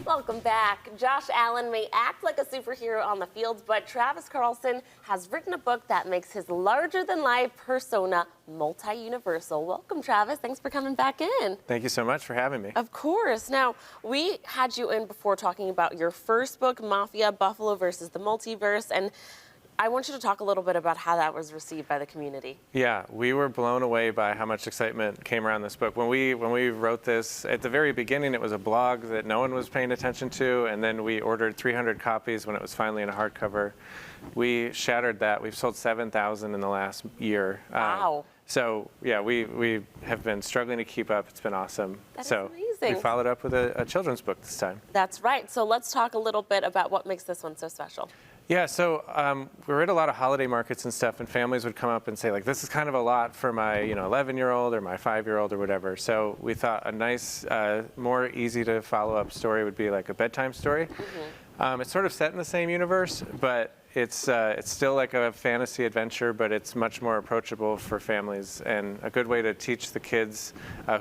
Welcome back. Josh Allen may act like a superhero on the field, but Travis Carlson has written a book that makes his larger-than-life persona multi-universal. Welcome, Travis. Thanks for coming back in. Thank you so much for having me. Of course. Now, we had you in before talking about your first book, Mafia, Buffalo versus the Multiverse, and I want you to talk a little bit about how that was received by the community. Yeah, we were blown away by how much excitement came around this book. When we wrote this, at the very beginning, it was a blog that no one was paying attention to, and then we ordered 300 copies when it was finally in a hardcover. We shattered that. We've sold 7,000 in the last year. Wow. So yeah, we have been struggling to keep up. It's been awesome. That is so amazing. We followed up with a children's book this time. That's right. So let's talk a little bit about what makes this one so special. Yeah, so we were at a lot of holiday markets and stuff, and families would come up and say, like, this is kind of a lot for my 11-year-old or my 5-year-old or whatever. So we thought a nice, more easy to follow up story would be like a bedtime story. Mm-hmm. It's sort of set in the same universe, but it's still like a fantasy adventure, but it's much more approachable for families and a good way to teach the kids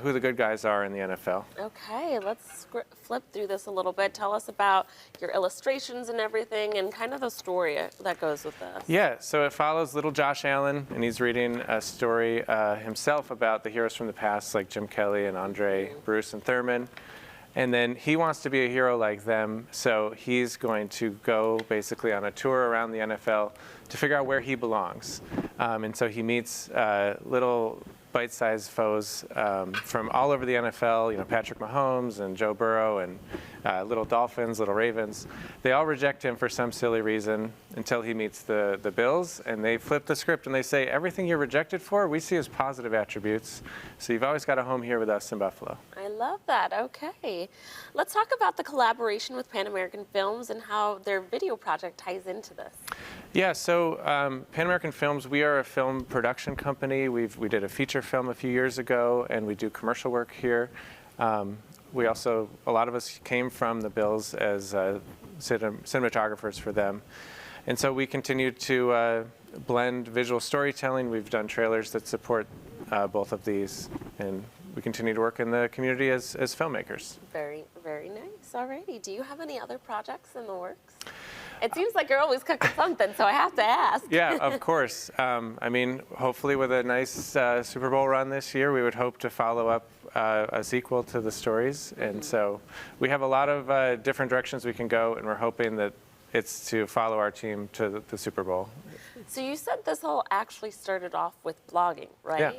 who the good guys are in the NFL. Okay, let's flip through this a little bit. Tell us about your illustrations and everything and kind of the story that goes with this. Yeah, so it follows little Josh Allen, and he's reading a story himself about the heroes from the past, like Jim Kelly and Andre, Bruce, and Thurman. And then he wants to be a hero like them, so he's going to go basically on a tour around the NFL to figure out where he belongs. And so he meets little bite-sized foes from all over the NFL, Patrick Mahomes and Joe Burrow and little Dolphins, little Ravens. They all reject him for some silly reason until he meets the Bills, and they flip the script and they say, everything you're rejected for, we see as positive attributes. So you've always got a home here with us in Buffalo. I love that. Okay. Let's talk about the collaboration with Pan American Films and how their video project ties into this. Yeah, so Pan American Films, we are a film production company. We did a feature film a few years ago, and we do commercial work here. We also, a lot of us came from the Bills as cinematographers for them. And so we continue to blend visual storytelling. We've done trailers that support both of these, and we continue to work in the community as filmmakers. Very, very nice. Alrighty. Do you have any other projects in the works? It seems like you're always cooking something, so I have to ask. Yeah, of course. I mean, hopefully with a nice Super Bowl run this year, we would hope to follow up a sequel to the stories. And so we have a lot of different directions we can go, and we're hoping that it's to follow our team to the Super Bowl. So you said this all actually started off with blogging, right? Yeah.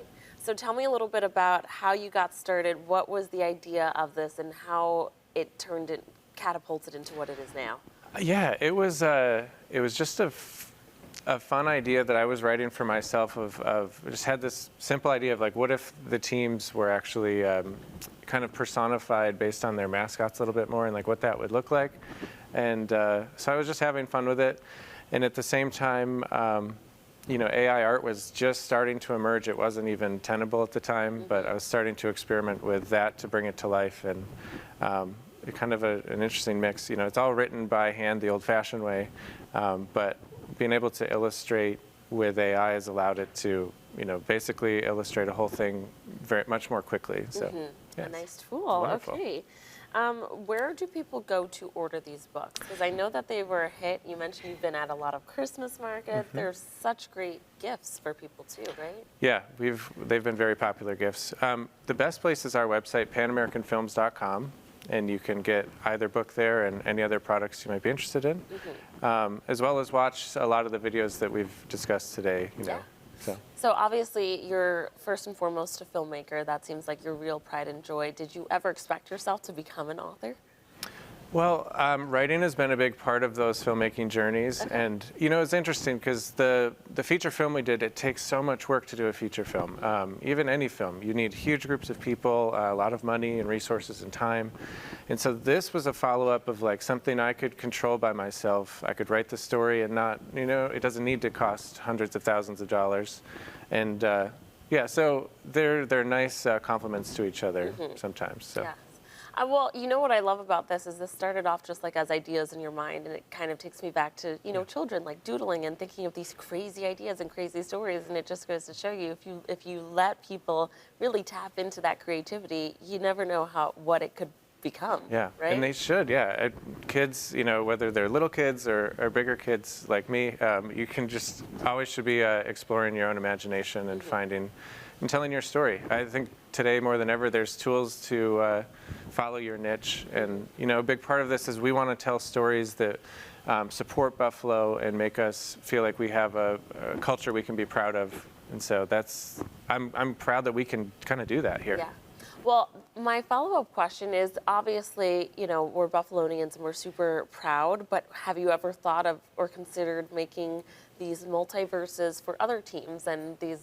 So tell me a little bit about how you got started, what was the idea of this, and how it catapulted into what it is now. Yeah, it was just a fun idea that I was writing for myself of just had this simple idea of like, what if the teams were actually kind of personified based on their mascots a little bit more and like what that would look like. And so I was just having fun with it. And at the same time, AI art was just starting to emerge. It wasn't even tenable at the time, but I was starting to experiment with that to bring it to life. And kind of an interesting mix. It's all written by hand the old-fashioned way, but being able to illustrate with AI has allowed it to, basically illustrate a whole thing much more quickly. So, yes. A nice tool. Wonderful. Okay. Where do people go to order these books? Because I know that they were a hit. You mentioned you've been at a lot of Christmas markets. There's such great gifts for people too, right? Yeah, they've been very popular gifts. The best place is our website, panamericanfilms.com. And you can get either book there and any other products you might be interested in, as well as watch a lot of the videos that we've discussed today. So obviously, you're first and foremost a filmmaker. That seems like your real pride and joy. Did you ever expect yourself to become an author? Well, writing has been a big part of those filmmaking journeys. Okay. And, it's interesting because the feature film we did, it takes so much work to do a feature film. Even any film, you need huge groups of people, a lot of money and resources and time. And so this was a follow-up of like something I could control by myself. I could write the story and not, it doesn't need to cost hundreds of thousands of dollars. And yeah, so they're nice complements to each other sometimes. So. Yeah. Well, what I love about this is this started off just like as ideas in your mind, and it kind of takes me back to, children, like doodling and thinking of these crazy ideas and crazy stories, and it just goes to show you, if you let people really tap into that creativity, you never know what it could become. Yeah, right? and they should. Yeah, kids, whether they're little kids or bigger kids like me, you can just always should be exploring your own imagination and finding and telling your story. I think today more than ever, there's tools to follow your niche, and a big part of this is we want to tell stories that support Buffalo and make us feel like we have a culture we can be proud of. And so I'm proud that we can kind of do that here. Yeah. Well, my follow-up question is, obviously, we're Buffalonians and we're super proud, but have you ever thought of or considered making these multiverses for other teams and these,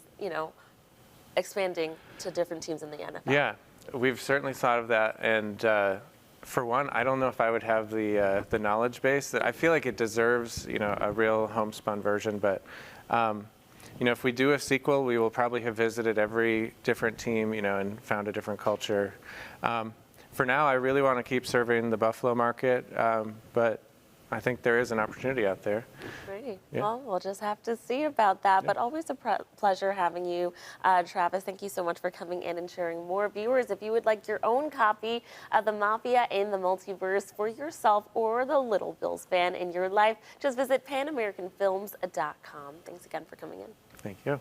expanding to different teams in the NFL? Yeah, we've certainly thought of that. And for one, I don't know if I would have the knowledge base that I feel like it deserves, a real homespun version, but if we do a sequel, we will probably have visited every different team, and found a different culture. For now, I really want to keep serving the Buffalo market, but I think there is an opportunity out there. Great. Yeah. Well, we'll just have to see about that. But always a pleasure having you, Travis. Thank you so much for coming in and sharing more. Viewers, if you would like your own copy of the Mafia in the Multiverse for yourself or the Little Bills fan in your life, just visit panamericanfilms.com. Thanks again for coming in. Thank you.